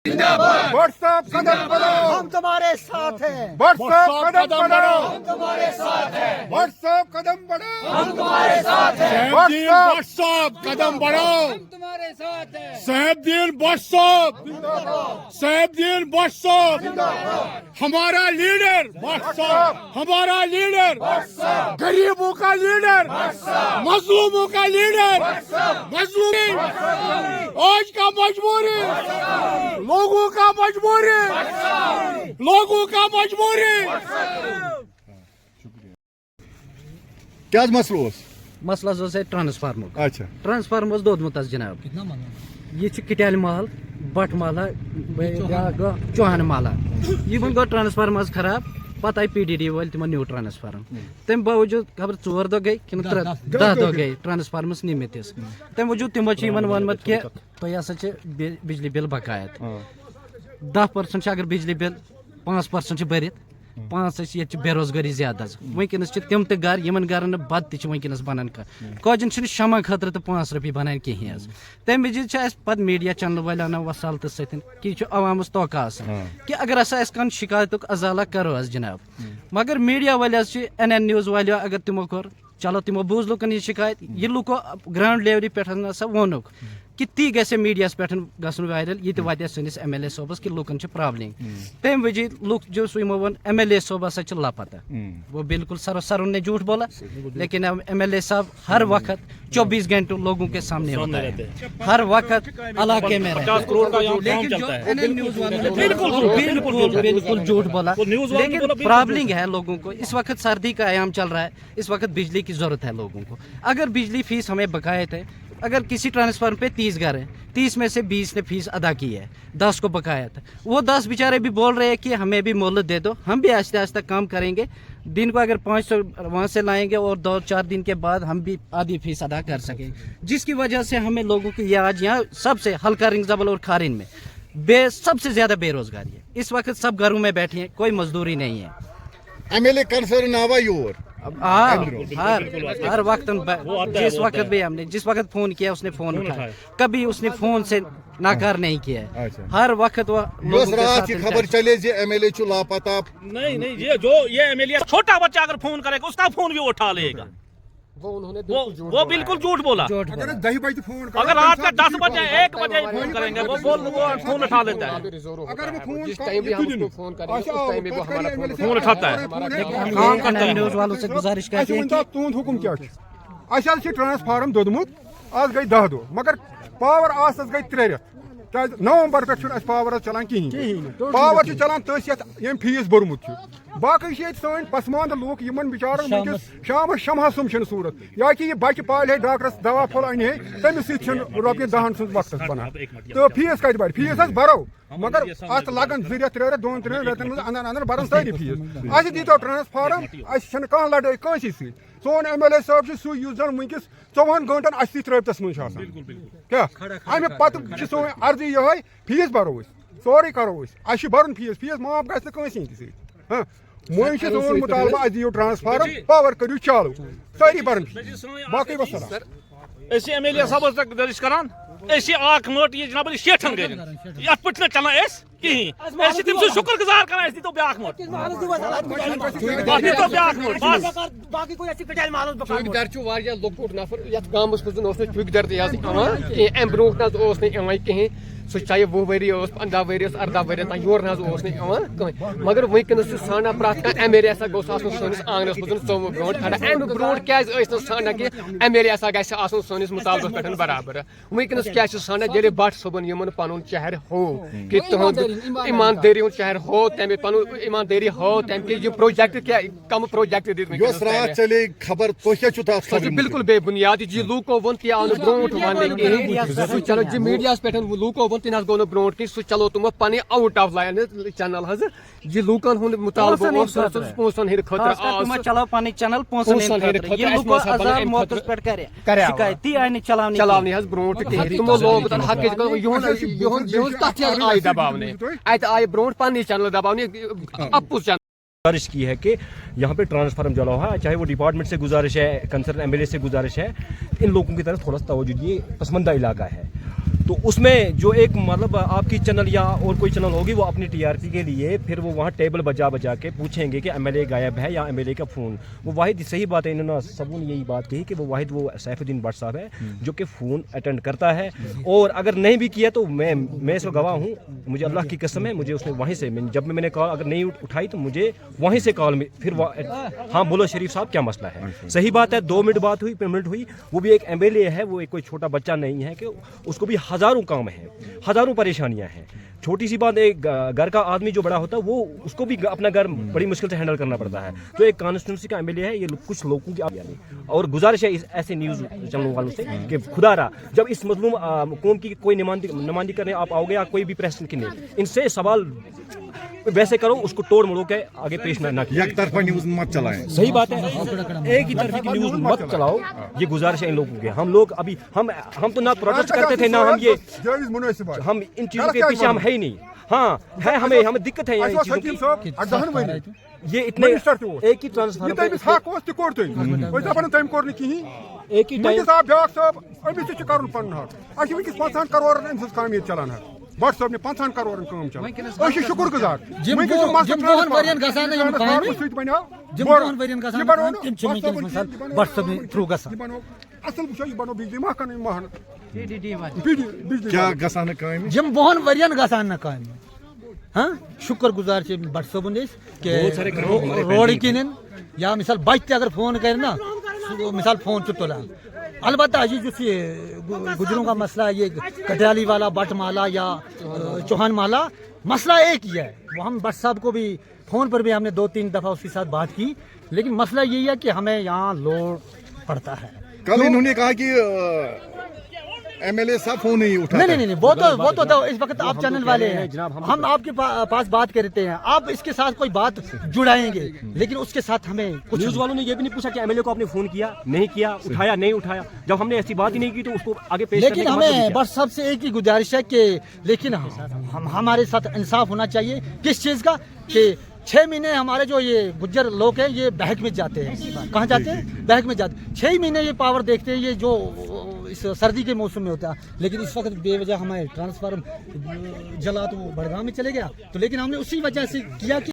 WhatsApp कदम बढ़ाओ, हम तुम्हारे साथ हैं। व्हाट्सएप कदम बढ़ाओ, हम तुम्हारे साथ हैं। व्हाट्सएप कदम बढ़ाओ, हम तुम्हारे साथ हैं। व्हाट्सएप कदम बढ़ाओ, हम तुम्हारे साथ हैं। साहेबदीन व्हाट्सएप, साहेबदीन व्हाट्सएप, हमारा लीडर व्हाट्सएप, हमारा लीडर गरीबों का लीडर, मजलूमों का लीडर, मजलूमी आज का मजबूरी, लोगों का मजबूरी, लोगों का मजबूरी। क्या मसलो ओस? मसला ट्रांसफार्मर अच्छा ट्रांसफार्मर दोदमुत जनाब ये किटल महल बट महला चौहान महला ये गो ट्रांसफार्मर खराब पत आई PDD वाल तिम न्यू ट्रांसफार्म तम बावजूद खबर 4 दह गई कि 10 दह गई ट्रांसफार्मस निमित तम वजूद तिमो वनमत कि तुम हसा बिजली बिल बकायत 10% अगर बिजली बिल 5% भरित 5 ये बेरोजगारी ज्यादा वनकस तम गर इन गरन बत तनकस बनान कजन शमा खतर तो 5 रपी बनान कहें तम मजीद पे मीडिया चैनल वाले अना वसालत सत कि अवामस तोका कि अगर कह शिकायत अजाला करो जनाब मगर मीडिया वाले NN न्यूज़ वाले अगर तिमो कोर चलो तिमो बूज लुकन यह शिकायत यह लुको ग्राउंड लेवल पे वोनुक कि ती गसे मीडिया पे गसन वायरल ये वात सनिस MLA सोबस कि लुकन प्रॉब्लम तम वजह लुक जो वो MLA सोब हसा लापता वो बिल्कुल सरों ने झूठ बोला लेकिन MLA साहब हर वक्त 24 घंटों लोगों के सामने होता है हर वक्त इलाके में बिल्कुल झूठ बोला लेकिन प्रॉब्लम है लोगों को इस वक्त सर्दी का आयाम चल रहा है इस वक्त बिजली की जरूरत है लोगों को अगर बिजली फीस हमें बकायत है अगर किसी ट्रांसफार्म पे 30 घर है 30 में से 20 ने फीस अदा की है 10 को बकाया था वो 10 बेचारे भी बोल रहे हैं कि हमें भी मोहलत दे दो हम भी आहिस्ते आहिस्ते काम करेंगे दिन को अगर 500 वहाँ से लाएंगे और 2-4 दिन के बाद हम भी आधी फीस अदा कर सकेंगे जिसकी वजह से हमें लोगों की यह आज यहाँ सबसे हल्का रिंगजबल और खारिन में सबसे ज्यादा बेरोजगारी है इस वक्त सब घरों में बैठे हैं कोई मजदूरी नहीं है MLA कंसर्न आवा योर हर वक्त जिस वक्त फोन किया उसने फोन उठाया कभी उसने फोन से नाकार नहीं किया है हर वक्त वो रात की खबर चले जे MLA चु लापता नहीं ये MLA छोटा बच्चा अगर फोन करेगा उसका फोन भी उठा लेगा वो बिल्कुल झूठ बोला अगर 10 बजे फोन अगर रात का 10 बजे 1 बजे फोन करेंगे वो फोन उठा लेता है अगर वो फोन जिस टाइम भी हम उसको फोन करेंगे उस टाइम भी वो हमारा फोन उठाता है काम करता है न्यूज़ वालों से गुजारिश करते हैं कि तुंद हुकुम क्या ट्रांसफार्म दोदमुत आज गई 10 दो मगर पावर आज गई 3 रेत नवंबर पे पावर चलान कहें पावर चलान तस ये फीस बोरमुत बाकी सन पसमानद लूक इन बिचारन शाम शमह सुम सूरत या कि बच्चे पाल है डॉक्टरस दवा फल अन है तमिस रोपये 10 वक्त बना तो फीस कत बढ़ फीस बरो मगर अत लगन 2 रेत 3 रेत 2-3 रेतन अंदर अंदर बरन सारी फीस अस दीतो ट्रांसफार्म कह लड़ाई कंसी सी सोन MLA साहब सू जन वनकस 24 घंटन अस रबतस मज क्या अमे पे सो अर्जी ये फीस बरो सोरे करो अस भरन फीस फीस माफ गि कंसी मोइन सोन मुतालबा अस दियो ट्रांसफार्म पावर करू चालू सारी भरन फीस बाकी वसलाम MLA साहब तक दर्ज करान आख नोट ये जनाब शेठन गई ये पे चलान कहें तम शुक्र गुजार कर तो ब्याक नोट गर लोकुट नफर ये गामस मज ठिकदर अम ब्रो कहें सह चाहे 20 वरी 15 वरी 18 वरी तक योर कहें मगर वनकस साना प्रत MLA गोस सनिस आंगनस मज 24 घंट खड़ा अम ब्रो क्या साना कि MLA गि सनिस मुतालबस पे बराबर वनकस क्या साना ये भट सोबन इन पन चेहर हो कि तुद ईमानदारी हूँ चेहर हो तमें पन ईमानदारी हो तम ये प्रोजेक्ट क्या कम प्रोजेक्ट रात चले खबर तो बिल्कुल बेबुनियाद जी लूको वो आव ब्रोट वन चलो जी मीडिया पे लूको वन तीन गो ब्रोट कि सह चलो तुम पे आउट ऑफ लाइन चैनल यह लूकन हूं मुतालबा पोसन हर खतर चलो पन चैनल चलावनी ब्रोट तमो लोग हक आय दबावने अत आय ब्रोट पन्नी चैनल दबावने अपुज चैनल गुजारिश की है कि यहाँ पे ट्रांसफार्म जला हुआ है चाहे वो डिपार्टमेंट से गुजारिश है कंसर्न MLA से गुजारिश है इन लोगों की तरफ थोड़ा सा तवज्जो दिए पसमंदा इलाका है तो उसमें जो एक मतलब आपकी चैनल या और कोई चैनल होगी वो अपनी टीआरपी के लिए फिर वो वहाँ टेबल बजा बजा के पूछेंगे कि एमएलए गायब है या एमएलए का फ़ोन। वो वाहिद सही बात है, इन्होंने सबून यही बात कही कि वो वाहिद वो सैफुद्दीन भट्ट साहब है जो कि फ़ोन अटेंड करता है, और अगर नहीं भी किया तो मैं इसको गवाह हूँ, मुझे अल्लाह की कसम है, मुझे उसने वहीं से जब मैंने कॉल अगर नहीं उठाई तो मुझे वहीं से कॉल में फिर हाँ बोलो शरीफ साहब क्या मसला है। सही बात है, 2 मिनट बात हुई, पेमेंट हुई, वो भी एक एमएलए है, वो एक कोई छोटा बच्चा नहीं है कि उसको भी हज़ारों काम हैं, हज़ारों परेशानियां हैं। छोटी सी बात, एक घर का आदमी जो बड़ा होता है वो उसको भी अपना घर बड़ी मुश्किल से हैंडल करना पड़ता है। तो एक कॉन्स्टिट्यूंसी का एमएलए है, ये कुछ लोगों की और गुजारिश है ऐसे न्यूज़ चैनलों वालों से कि खुदा रहा जब इस मजलूम कौम की कोई नुमाइंदगी करने आप आओगे या कोई भी प्रेस की नहीं, इनसे सवाल वैसे करो, उसको तोड़ मोड़ो के आगे पेश ना कीजिए। एक तरफा न्यूज़ मत चलाएं। सही बात है, एक ही तरफ की न्यूज़ मत चलाओ, ये गुजारिश है इन लोगों के। हम लोग अभी हम तो ना प्रोटेस्ट करते थे ना हम ये जायज मुनासिब है। हम इन चीज़ों के पीछे हम है ही नहीं। हाँ है, हमें दिक्कत है इन चीज़ों की। ये इतने एक ही ट्रांसफार्मर एक ही टाइम 5 करोड़ काम चलान है भट्ट साहब ने 5 करोड़ काम चलान शुक्र गुजार असल यह बनो बिजली महकमे क्या गसान काम जिम बोहन वरियन गसान काम हाँ शुक्र गुजार भट्ट साहब के रोड किन या मिसाल बच्चे अगर फोन कर ना मिसाल फोन तुलान अलबत्ता ये जो गुजरों का मसला ये कटियाली वाला बट माला या चौहान माला मसला एक ही है। वो हम भट्ट साहब को भी फ़ोन पर भी हमने 2-3 दफ़ा उसके साथ बात की, लेकिन मसला यही है कि हमें यहाँ लोड पड़ता है। कल इन्होंने कहा कि एमएलए साहब फोन नहीं उठा। नहीं वो तो इस वक्त आप चैनल वाले हैं, हम आपके पास बात करते हैं, आप इसके साथ कोई बात जुड़ाएंगे, लेकिन उसके साथ हमें कुछ न्यूज़ वालों ने ये भी नहीं पूछा कि एमएलए को आपने फोन किया नहीं किया, उठाया नहीं उठाया। जब हमने ऐसी बात ही नहीं की तो उसको आगे पेश करने लेकिन हमें बस सबसे एक ही गुजारिश है कि लेकिन हम हमारे साथ इंसाफ होना चाहिए। किस चीज़ का कि 6 महीने हमारे जो ये गुज्जर लोग हैं ये बहक में जाते हैं। कहाँ जाते हैं? बहक में जाते हैं। 6 महीने ये पावर देखते हैं, ये जो इस सर्दी के मौसम में होता है, लेकिन इस वक्त बेवजह हमारे ट्रांसफार्मर जला तो वो बड़गांव में चले गया, तो लेकिन हमने उसी वजह से किया कि